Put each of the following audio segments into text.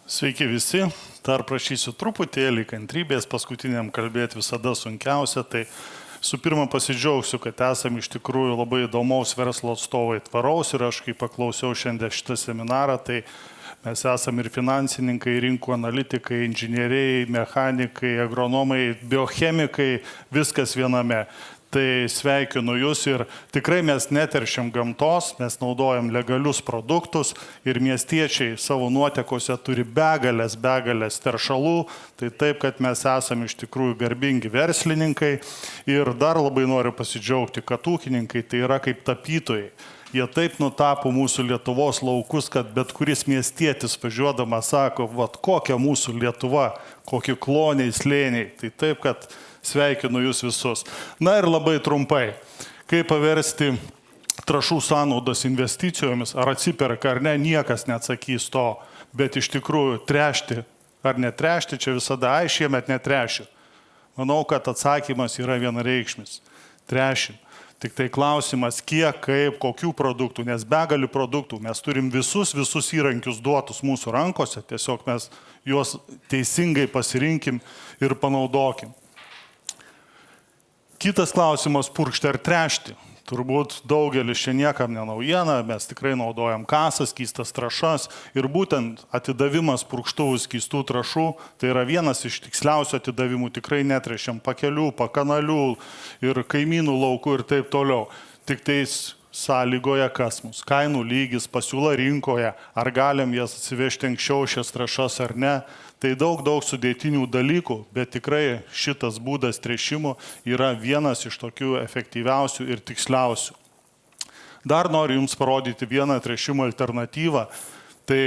Sveiki visi, dar prašysiu truputėlį kantrybės, paskutiniam kalbėti visada sunkiausia, tai su pirma pasidžiaugsiu, kad esame iš tikrųjų labai įdomaus verslo atstovai tvaraus ir aš kai paklausiau šiandien šitą seminarą, tai mes esame ir finansininkai, rinkų analitikai, inžinieriai, mechanikai, agronomai, biochemikai, viskas viename. Tai sveikinu jūs ir tikrai mes neteršiam gamtos, mes naudojam legalius produktus ir miestiečiai savo nuotekose turi begalės teršalų, tai taip, kad mes esame iš tikrųjų garbingi verslininkai ir dar labai noriu pasidžiaugti, kad ūkininkai tai yra kaip tapytojai. Jie taip nutapo mūsų Lietuvos laukus, kad bet kuris miestietis važiuodamas sako, vat kokia mūsų Lietuva, kokie kloniai, slėniai. Tai taip, kad sveikinu jūs visus. Na ir labai trumpai, kaip paversti trąšų sąnaudas investicijomis, ar atsiperka ar ne, niekas neatsakys to, bet iš tikrųjų tręšti ar netręšti, čia visada, šiemet netręšiu. Manau, kad atsakymas yra vienareikšmis. Tręšim. Tik tai klausimas, kiek, kaip, kokių produktų, nes begali produktų, mes turim visus įrankius duotus mūsų rankose, tiesiog mes juos teisingai pasirinkim ir panaudokim. Kitas klausimas, purkšti ar tręšti. Turbūt daugelis čia niekam nenaujiena, mes tikrai naudojam kasas, skystas trąšas ir būtent atidavimas purkštuvų skystų trąšų, tai yra vienas iš tiksliausių atidavimų, tikrai netręšiam pakelių, pakanalių ir kaimynų laukų ir taip toliau. Tik tais sąlygoja kas mus, kainų lygis, pasiūla rinkoje, ar galim jas atsivežti anksčiau šias trąšas ar ne. Tai daug sudėtinių dalykų, bet tikrai šitas būdas tręšimo yra vienas iš tokių efektyviausių ir tiksliausių. Dar noriu Jums parodyti vieną tręšimo alternatyvą. Tai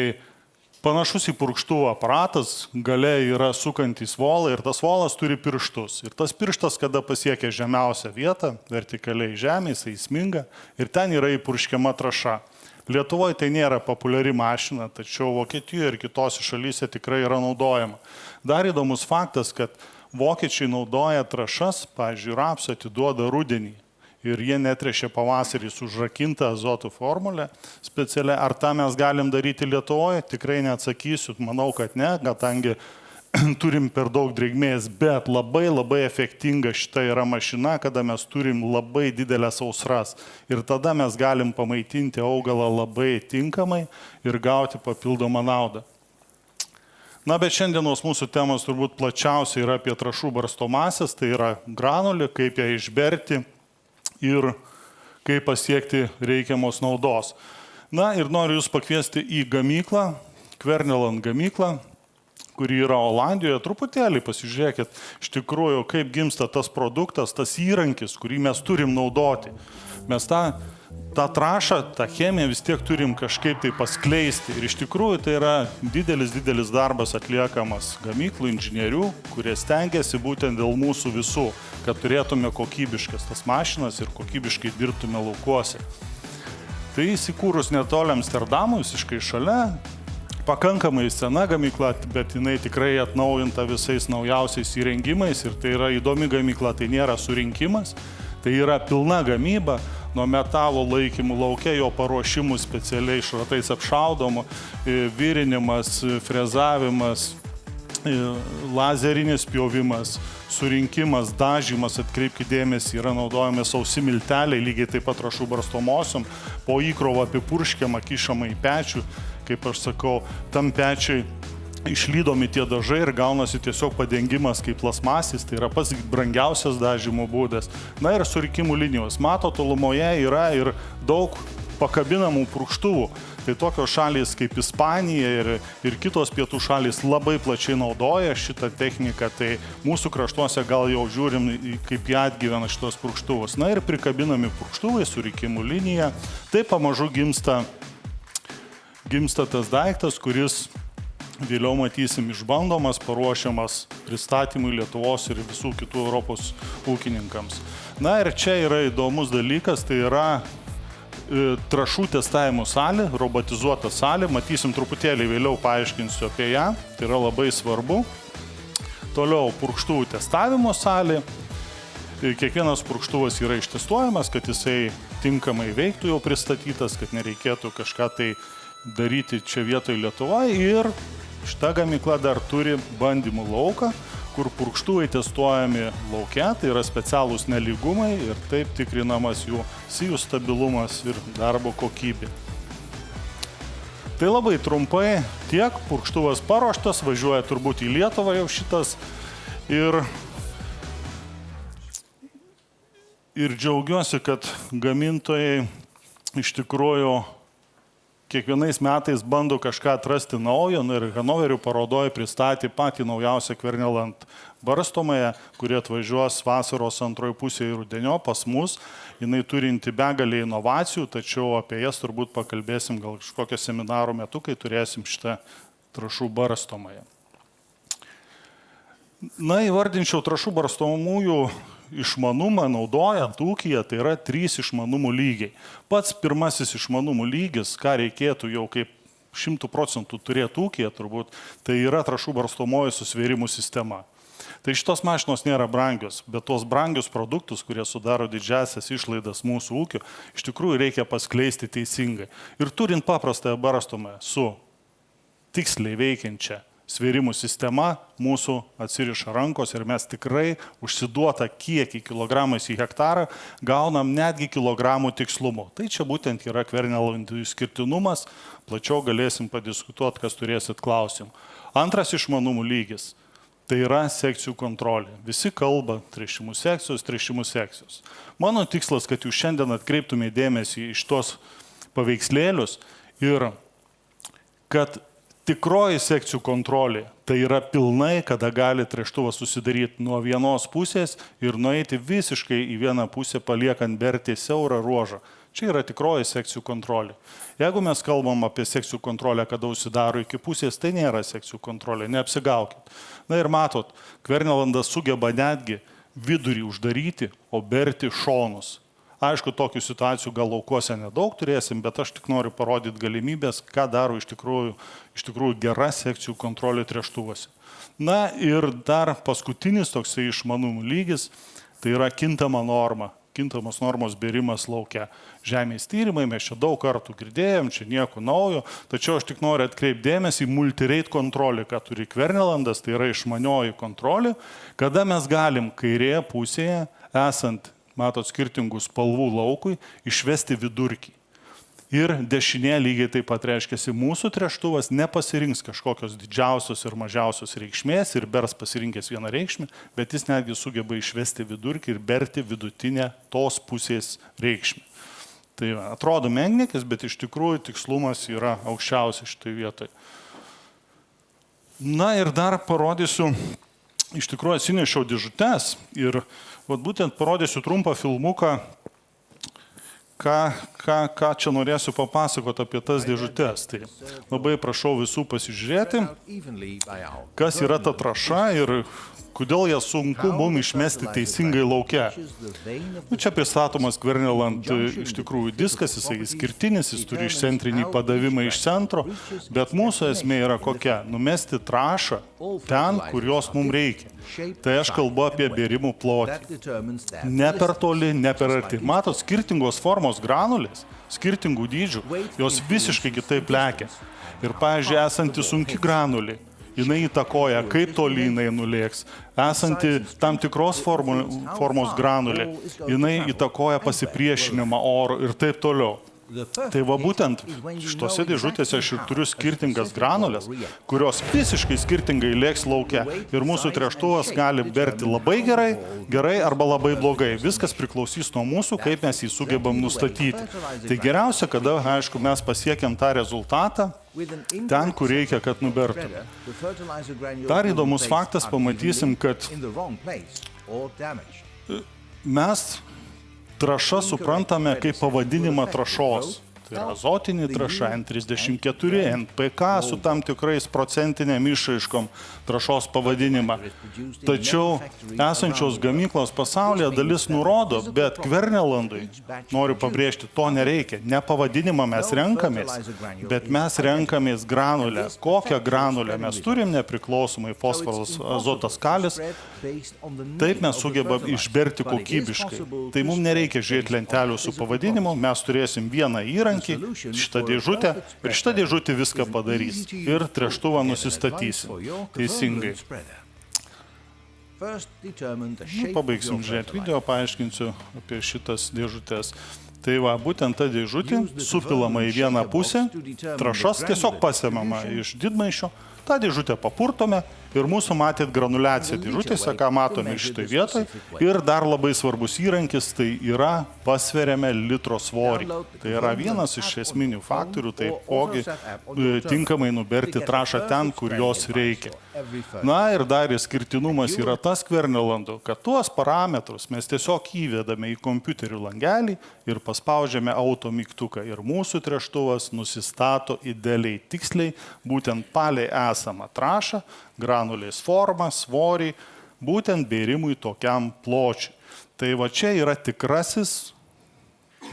panašus į purkštuvų aparatas, gale yra sukantis volai ir tas volas turi pirštus. Ir tas pirštas, kada pasiekia žemiausią vietą, vertikaliai žemė, jisai sminga ir ten yra įpurškiama trąša. Lietuvoje tai nėra populiari mašina, tačiau Vokietijoje ir kitose šalyse tikrai yra naudojama. Dar įdomus faktas, kad vokiečiai naudoja trąšas, pavyzdžiui, rapsą atiduoda rudenį ir jie netręšia pavasarį su užrakinta azoto formulė specialiai. Ar tą mes galim daryti Lietuvoje? Tikrai neatsakysiu, manau, kad ne, kadangi turim per daug drėgmės, bet labai efektinga šita yra mašina, kada mes turim labai didelės sausras. Ir tada mes galim pamaitinti augalą labai tinkamai ir gauti papildomą naudą. Na, bet šiandienos mūsų temos turbūt plačiausiai yra apie trąšų barstomąsias, tai yra granulė, kaip ją išberti ir kaip pasiekti reikiamos naudos. Na, ir noriu Jūs pakviesti į gamyklą, Kverneland gamyklą, kuri yra Olandijoje. Truputėlį pasižiūrėkit, iš tikrųjų, kaip gimsta tas produktas, tas įrankis, kurį mes turim naudoti. Mes tą trąšą, tą chemiją vis tiek turim kažkaip tai paskleisti. Ir iš tikrųjų tai yra didelis darbas atliekamas gamyklų inžinierių, kurie stengiasi būtent dėl mūsų visų, kad turėtume kokybiškas tas mašinas ir kokybiškai dirbtume laukuose. Tai įsikūrus netoli Amsterdamo, visiškai šalia, pakankamai sena gamykla, bet jinai tikrai atnaujinta visais naujausiais įrengimais ir tai yra įdomi gamykla, tai nėra surinkimas, tai yra pilna gamyba, nuo metalo laikymų lauke, jo paruošimų specialiai šratais apšaudomų, virinimas, frezavimas, lazerinis pjovimas, surinkimas, dažymas, atkreipkite dėmesį, yra naudojami sausi milteliai, lygiai taip pat trąšų barstomosiom, po įkrovą apipurškiamą, kišamą į pečių. Kaip aš sakau, tam pečiai išlydomi tie dažai ir gaunasi tiesiog padengimas kaip plasmasis, tai yra pats brangiausias dažymo būdas. Na ir surinkimų linijos. Mato, tolumoje yra ir daug pakabinamų purkštuvų. Tai tokios šalys kaip Ispanija ir kitos pietų šalys labai plačiai naudoja šitą techniką. Tai mūsų kraštuose gal jau žiūrim, kaip jie atgyvena šitos purkštuvus. Na ir prikabinami purkštuvai, surinkimų linija. Tai pamažu gimsta tas daiktas, kuris vėliau matysim išbandomas, paruošiamas pristatymui Lietuvos ir visų kitų Europos ūkininkams. Na ir čia yra įdomus dalykas, tai yra trąšų testavimo salė, robotizuota salė, matysim truputėlį vėliau paaiškinsiu apie ją, tai yra labai svarbu. Toliau purkštuvų testavimo salė, kiekvienas purkštuvas yra ištestuojamas, kad jisai tinkamai veiktų jau pristatytas, kad nereikėtų kažką tai daryti čia vietoj Lietuvoje ir šita gamykla dar turi bandymų lauką, kur purkštuvai testuojami lauke, tai yra specialūs nelygumai ir taip tikrinamas jų sijų stabilumas ir darbo kokybė. Tai labai trumpai tiek, purkštuvas paruoštas, važiuoja turbūt į Lietuvą jau šitas ir džiaugiuosi, kad gamintojai iš tikrųjų kiekvienais metais bando kažką atrasti naujo ir Hannoverių parodoje pristatė patį naujausią Kverneland barstomąją, kurie atvažiuos vasaros antroje pusėje ir rudenio pas mus. Jinai turinti begalį inovacijų, tačiau apie jas turbūt pakalbėsim gal kažkokio seminaro metu, kai turėsim šitą trąšų barstomąją. Na, įvardinčiau trąšų barstomųjų išmanumą naudojant ūkyje, tai yra 3 išmanumų lygiai. Pats pirmasis išmanumų lygis, ką reikėtų jau kaip 100% turėti ūkyje turbūt, tai yra trąšų barstomoji susvėrimų sistema. Tai šitos mašinos nėra brangios, bet tos brangius produktus, kurie sudaro didžiasias išlaidas mūsų ūkio, iš tikrųjų reikia paskleisti teisingai. Ir turint paprastąją barstomąją su tiksliai veikiančia svėrimų sistema, mūsų atsiriša rankos ir mes tikrai užsiduotą kiekį kilogramais į hektarą gaunam netgi kilogramų tikslumu. Tai čia būtent yra Kvernelandų išskirtinumas, plačiau galėsim padiskutuoti, kas turėsit klausimų. Antras išmanumų lygis. Tai yra sekcijų kontrolė. Visi kalba tręšimų sekcijos. Mano tikslas, kad jūs šiandien atkreiptumėte dėmesį iš tos paveikslėlius ir kad tikroji sekcijų kontrolė tai yra pilnai, kada gali tręštuvas susidaryti nuo vienos pusės ir nueiti visiškai į vieną pusę, paliekant berti siaurą ruožą. Čia yra tikroji sekcijų kontrolė. Jeigu mes kalbam apie sekcijų kontrolę, kada užsidaro iki pusės, tai nėra sekcijų kontrolė, neapsigaukit. Na ir matot, Kvernelandas sugeba netgi vidurį uždaryti, o berti šonus. Aišku, tokių situacijų gal laukuose nedaug turėsim, bet aš tik noriu parodyti galimybės, ką daro iš tikrųjų gera sekcijų kontrolė tręštuvose. Na ir dar paskutinis toksai išmanumų lygis, tai yra kintama norma. Kintamos normos bėrimas lauke. Žemės tyrimai, mes čia daug kartų girdėjom, čia nieko naujo, tačiau aš tik noriu atkreipti dėmesį į multirate kontrolę, ką turi Kvernelandas, tai yra išmanioji kontrolė, kada mes galim kairėje pusėje, esant matot, skirtingų spalvų laukui, išvesti vidurkį. Ir dešinė lygiai taip pat reiškiasi, mūsų tręštuvas nepasirinks kažkokios didžiausios ir mažiausios reikšmės ir bers pasirinkęs vieną reikšmę, bet jis netgi sugeba išvesti vidurkį ir berti vidutinę tos pusės reikšmę. Tai atrodo menkniekis, bet iš tikrųjų tikslumas yra aukščiausias šitoje vietoje. Na ir dar parodysiu, iš tikrųjų atsinešiau dėžutes ir būtent parodysiu trumpą filmuką, ką čia norėsiu papasakoti apie tas dėžutes. Tai labai prašau visų pasižiūrėti, kas yra ta trąša ir kodėl ją sunku mums išmesti teisingai lauke. Čia pristatomas Kverneland iš tikrųjų diskas, jisai skirtinis, jis turi išcentrinį padavimą iš centro, bet mūsų esmė yra kokia? Numesti trąšą ten, kur jos mums reikia. Tai aš kalbu apie bėrimų plotį. Ne per toli, ne per arti. Matot, skirtingos formos granulės, skirtingų dydžių, jos visiškai kitaip lekia. Ir, pavyzdžiui, esanti sunki granulė, jinai įtakoja, kaip toli jinai nulėks. Esanti tam tikros formos granulė, jinai įtakoja pasipriešinimą oro ir taip toliau. Tai va būtent šitose dėžutėse aš ir turiu skirtingas granulės, kurios visiškai skirtingai lėks lauke. Ir mūsų tręštuvas gali berti labai gerai arba labai blogai. Viskas priklausys nuo mūsų, kaip mes jį sugebam nustatyti. Tai geriausia, kada, aišku, mes pasiekiam tą rezultatą ten, kur reikia, kad nubertų. Dar įdomus faktas, pamatysim, kad mes trąšą suprantame kaip pavadinimą trąšos. Tai yra azotinė trąša, N34, NPK su tam tikrais procentinėm išraiškom trąšos pavadinimą. Tačiau esančios gamyklos pasaulyje dalis nurodo, bet Kvernelandui, noriu pabrėžti, to nereikia. Ne pavadinimą mes renkamės, bet mes renkamės granulę. Kokią granulę mes turim nepriklausomai fosforas, azotas, kalis, taip mes sugebam išberti kokybiškai. Tai mums nereikia žiūrėti lentelių su pavadinimu, mes turėsim vieną įrankį, įrankį, šitą dėžutę ir šitą dėžutę viską padarys. Ir tręštuvą nusistatysim teisingai. Pabaigsim žiūrėti video, paaiškinsiu apie šitas dėžutės. Tai va, būtent ta dėžutė supilama į vieną pusę, trąšas tiesiog pasiemama iš didmaišio, tą dėžutę papurtome ir mūsų matėt granuliaciją dėžutėse, ką matome šitoj vietoj. Ir dar labai svarbus įrankis, tai yra pasveriame litro svorį. Tai yra vienas iš esminių faktorių, tai ogi tinkamai nuberti trąšą ten, kur jos reikia. Na ir dar išskirtinumas yra tas Kvernelandų, kad tuos parametrus mes tiesiog įvedame į kompiuterių langelį ir paspaudžiame auto mygtuką. Ir mūsų tręštuvas nusistato idealiai tiksliai, būtent palei esamą trąšą, granulės formą, svorį, būtent bėrimui tokiam pločiui. Tai va čia yra tikrasis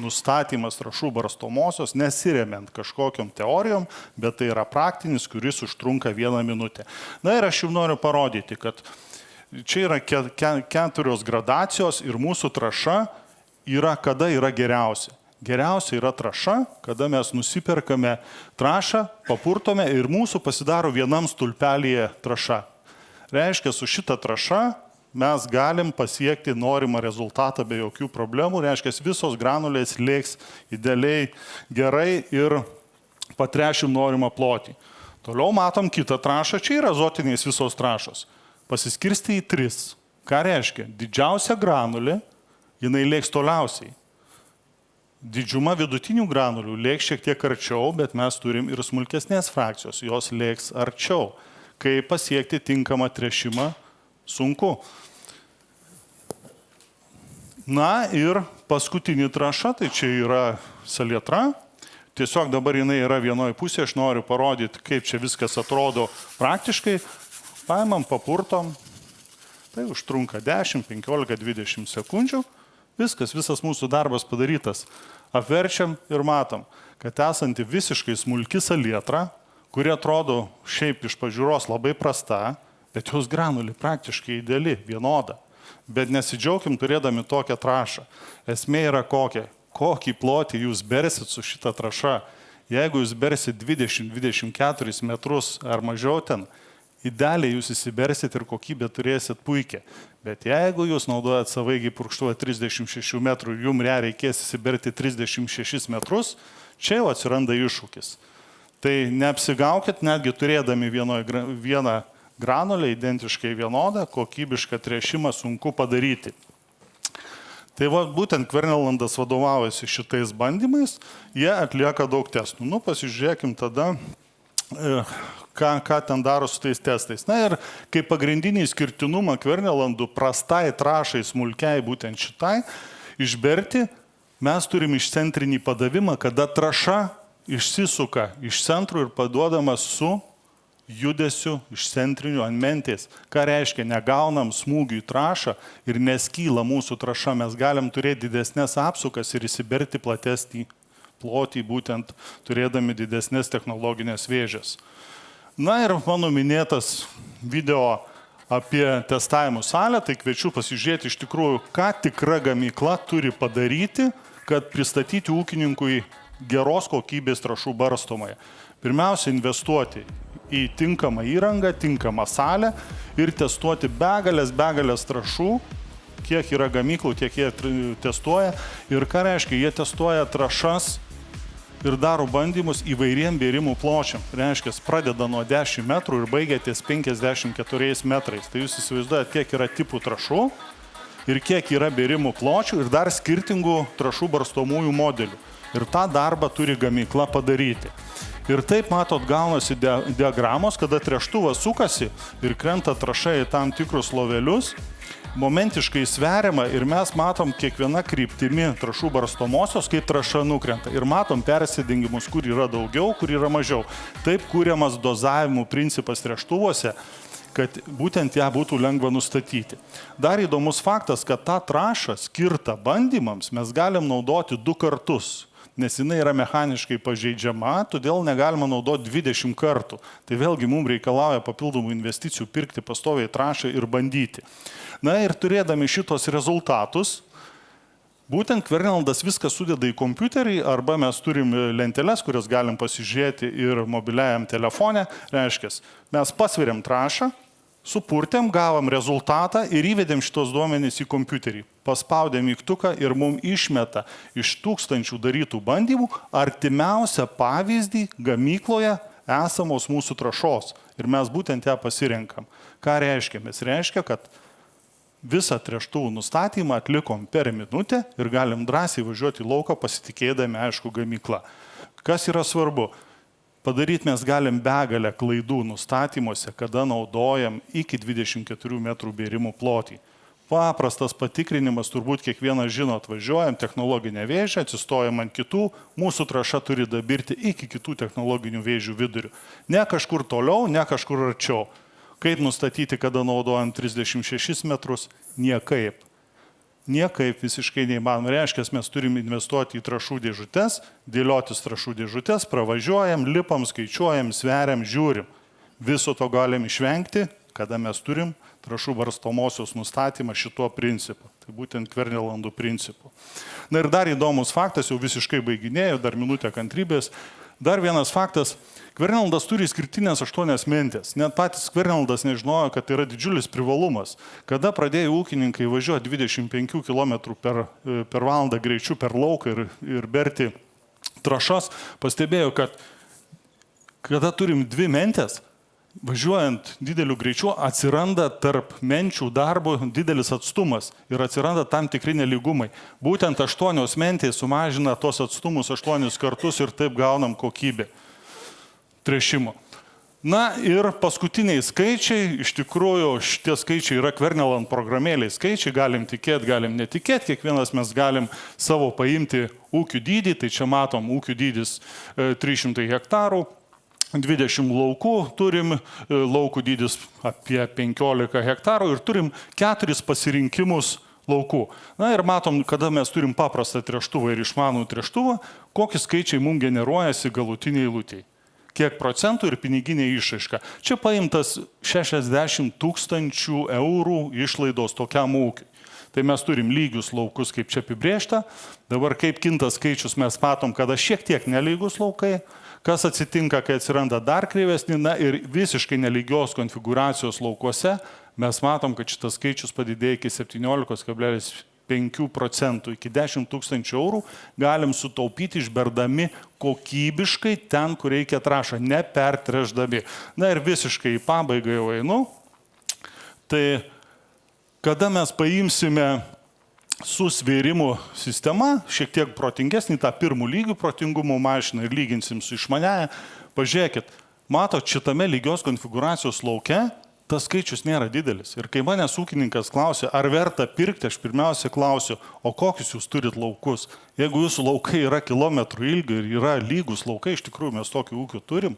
nustatymas trąšų barstomosios, nesiremiant kažkokiom teorijom, bet tai yra praktinis, kuris užtrunka 1 minutę. Na ir aš jau noriu parodyti, kad čia yra 4 gradacijos ir mūsų trąša yra, kada yra geriausia. Geriausia yra trąša, kada mes nusiperkame trąšą, papurtome ir mūsų pasidaro vienam stulpelyje trąša. Reiškia, su šita trąša mes galim pasiekti norimą rezultatą be jokių problemų. Reiškia, visos granulės lėks idealiai gerai ir patrešim norimą plotį. Toliau matom kitą trąšą, čia yra azotinės visos trąšos. Pasiskirsti į 3. Ką reiškia? Didžiausia granulė, jinai lėks toliausiai. Didžiuma vidutinių granulių lėks šiek tiek arčiau, bet mes turim ir smulkesnės frakcijos, jos lėks arčiau. Kai pasiekti tinkamą tręšimą, sunku. Na ir paskutinį trąšą, tai čia yra salietra. Tiesiog dabar jinai yra vienoje pusėje, aš noriu parodyti, kaip čia viskas atrodo praktiškai. Paimam, papurtom, tai užtrunka 10, 15, 20 sekundžių. Visas mūsų darbas padarytas. Apverčiam ir matom, kad esanti visiškai smulki salietra, kuri atrodo šiaip iš pažiūros labai prasta, bet jos granulė praktiškai ideali, vienoda. Bet nesidžiaukim turėdami tokią trąšą. Esmė yra kokia? Kokį plotį jūs bersit su šitą trąšą? Jeigu jūs bersit 20-24 metrus ar mažiau ten, idealiai jūs įsibersit ir kokybę turėsit puikią. Bet jeigu jūs naudojat savaigį purkštuvą 36 metrų ir jums reikės įsiberti 36 metrus, čia jau atsiranda iššūkis. Tai neapsigaukit, netgi turėdami vieną granulę, identiškai vienodą, kokybišką tręšimą sunku padaryti. Tai va, būtent Kvernelandas vadovaujasi šitais bandymais, jie atlieka daug testų. Nu, pasižiūrėkim tada, ką ten daro su tais testais. Na ir kaip pagrindinį skirtinumą Kvernelandų prastai trąšai, smulkiai, būtent šitai, išberti, mes turim išcentrinį padavimą, kada trąša išsisuka iš centrų ir paduodama su judesiu iš centrinių ant mentės. Ką reiškia, negaunam smūgių į trąšą ir neskyla mūsų trąša, mes galim turėti didesnės apsukas ir įsiberti platesnį plotį, būtent turėdami didesnės technologinės vėžės. Na ir mano minėtas video apie testavimo salę, tai kviečiu pasižiūrėti iš tikrųjų, ką tikra gamykla turi padaryti, kad pristatyti ūkininkui geros kokybės trąšų barstomąją. Pirmiausia, investuoti į tinkamą įrangą, tinkamą salę ir testuoti begalės trąšų, kiek yra gamyklų, tiek jie testuoja. Ir ką reiškia, jie testuoja trąšas ir daro bandymus įvairiem bėrimų pločiam. Reiškia, pradeda nuo 10 metrų ir baigia ties 54 metrais. Tai jūs įsivaizduojate, kiek yra tipų trąšų ir kiek yra bėrimų pločių ir dar skirtingų trąšų barstomųjų modelių. Ir tą darbą turi gamykla padaryti. Ir taip, matot, gaunasi diagramos, kada tręštuvas sukasi ir krenta trąša į tam tikrus lovelius, momentiškai sveriama ir mes matom kiekviena kryptimi trąšų barstomosios, kaip trąša nukrenta. Ir matom persidengimus, kur yra daugiau, kur yra mažiau. Taip kūriamas dozavimų principas tręštuvuose, kad būtent ją būtų lengva nustatyti. Dar įdomus faktas, kad tą trąšą skirtą bandymams mes galim naudoti 2 kartus. Nes jinai yra mechaniškai pažeidžiama, todėl negalima naudoti 20 kartų. Tai vėlgi mums reikalauja papildomų investicijų pirkti pastoviai trąšą ir bandyti. Na ir turėdami šitos rezultatus, Būtent Kverneldas viską sudeda į kompiuterį arba mes turim lenteles, kurias galim pasižiūrėti ir mobiliajam telefone. Reiškia, mes pasveriam trąšą, supurtėm, gavom rezultatą ir įvedėm šitos duomenys į kompiuterį. Paspaudėm mygtuką ir mums išmeta iš 1000 darytų bandymų artimiausią pavyzdį gamykloje esamos mūsų trąšos. Ir mes būtent ją pasirenkam. Ką reiškia? Mes reiškia, kad visą tręštuvų nustatymą atlikom per minutę ir galim drąsiai važiuoti į lauką pasitikėdami, aišku, gamyklą. Kas yra svarbu? Padaryti mes galim begalę klaidų nustatymuose, kada naudojam iki 24 metrų bėrimų plotį. Paprastas patikrinimas, turbūt kiekvienas žino, atvažiuojam, technologinę vėžę, atsistojam ant kitų, mūsų trąša turi dabirti iki kitų technologinių vėžių vidurių. Ne kažkur toliau, ne kažkur arčiau. Kaip nustatyti, kada naudojam 36 metrus? Niekaip. Niekaip visiškai neįmanoma. Reiškia, mes turim investuoti į trąšų dėžutės, dėliotis trąšų dėžutės, pravažiuojam, lipam, skaičiuojam, sveriam, žiūrim. Viso to galim išvengti, kada mes turim trąšų barstomosios nustatymą šituo principu. Tai būtent Kvernelandų principu. Na ir dar įdomus faktas, jau visiškai baiginėjau, dar minutę kantrybės. Dar vienas faktas. Kverneldas turi išskirtinės 8 mentės. Net patys Kverneldas nežinojo, kad tai yra didžiulis privalumas. Kada pradėjo ūkininkai važiuoti 25 km per valandą greičiu per lauką ir berti trąšas, pastebėjo, kad kada turim 2 mentės, važiuojant dideliu greičiu, atsiranda tarp menčių darbo didelis atstumas ir atsiranda tam tikri nelygumai. Būtent 8 mentės sumažina tos atstumus 8 kartus ir taip gaunam kokybę tręšimo. Na ir paskutiniai skaičiai, iš tikrųjų šitie skaičiai yra Kverneland programėliai skaičiai, galim tikėti, galim netikėti, kiekvienas mes galim savo paimti ūkių dydį, tai čia matom ūkių dydis 300 hektarų, 20 laukų, turim laukų dydis apie 15 hektarų ir turim 4 pasirinkimus laukų. Na ir matom, kada mes turim paprastą tręštuvą ir išmanų tręštuvą, kokie skaičiai mums generuojasi galutiniai eilutėj. Kiek procentų ir piniginė išraiška. Čia paimtas 60 000 eurų išlaidos tokiam ūkiui. Tai mes turim lygius laukus, kaip čia apibrėžta. Dabar kaip kinta skaičius mes matom, kada šiek tiek nelygus laukai, kas atsitinka, kai atsiranda dar kreivesni, na ir visiškai nelygios konfiguracijos laukuose, mes matom, kad šitas skaičius padidėjo iki 17,5%, iki 10 000 eurų galim sutaupyti išberdami kokybiškai ten, kur reikia trąšą, nepertręšdami. Na ir visiškai į pabaigą jau einu. Tai kada mes paimsime su svėrimų sistema, šiek tiek protingesnį, tą pirmų lygių protingumo mašiną ir lyginsim su išmaniaja, pažiūrėkit, matot, šitame lygios konfiguracijos lauke tas skaičius nėra didelis. Ir kai manęs ūkininkas klausia, ar verta pirkti, aš pirmiausia klausiu, o kokius jūs turit laukus? Jeigu jūsų laukai yra kilometrų ilgio ir yra lygus laukai, iš tikrųjų mes tokių ūkių turim,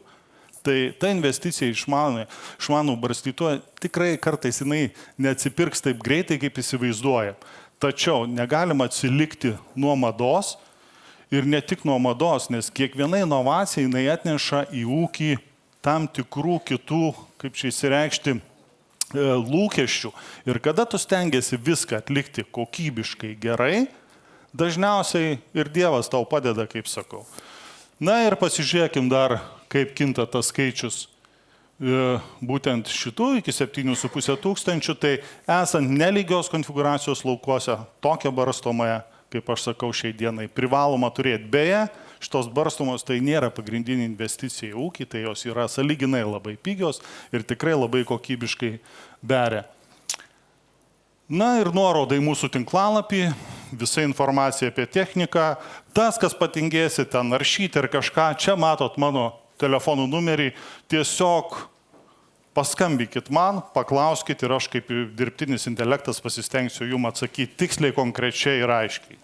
tai ta investicija išmanų barstytoją tikrai kartais jinai neatsipirks taip greitai, kaip įsivaizduoja. Tačiau negalima atsilikti nuo mados ir ne tik nuo mados, nes kiekviena inovacija jinai atneša į ūkį tam tikrų kitų, kaip čia įsireikšti, lūkesčių. Ir kada tu stengiasi viską atlikti kokybiškai gerai, dažniausiai ir Dievas tau padeda, kaip sakau. Na ir pasižiūrėkim dar, kaip kinta tas skaičius būtent šitų iki 7,5 tūkstančių, tai esant nelygios konfiguracijos laukuose, tokią barstomąją, kaip aš sakau, šiai dienai privaloma turėti. Beje, šitos barstomos tai nėra pagrindinė investicija į ūkį, tai jos yra sąlyginai labai pigios ir tikrai labai kokybiškai beria. Na ir nuorodai mūsų tinklalapį, visa informacija apie techniką. Tas, kas patingėsi ten naršyti ar kažką, čia matot mano telefonų numerį, tiesiog paskambykit man, paklauskit ir aš kaip dirbtinis intelektas pasistengsiu jums atsakyti tiksliai, konkrečiai ir aiškiai.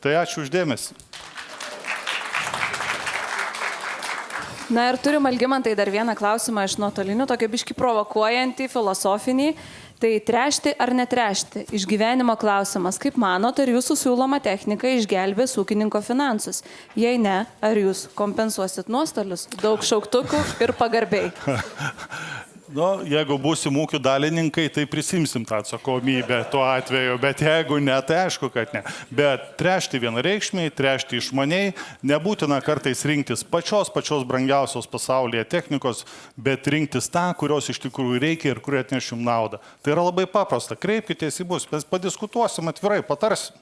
Tai ačiū uždėmesį. Na ir turim, Algimantai, dar vieną klausimą iš nuotolinių, tokio biškį provokuojantį, filosofinį. Tai tręšti ar netręšti? Išgyvenimo klausimas. Kaip manot, ar jūsų siūloma technika išgelbės ūkininko finansus? Jei ne, ar jūs kompensuosit nuostolius? Daug šauktukų ir pagarbiai. Nu, jeigu būsim ūkių dalininkai, tai prisimsim tą atsakomybę tuo atveju, bet jeigu ne, tai aišku, kad ne. Bet tręšti vienareikšmiai, tręšti išmaniai, nebūtina kartais rinktis pačios brangiausios pasaulyje technikos, bet rinktis tą, kurios iš tikrųjų reikia ir kuri atneš jums naudą. Tai yra labai paprasta. Kreipkitės į mus, mes padiskutuosim atvirai, patarsim.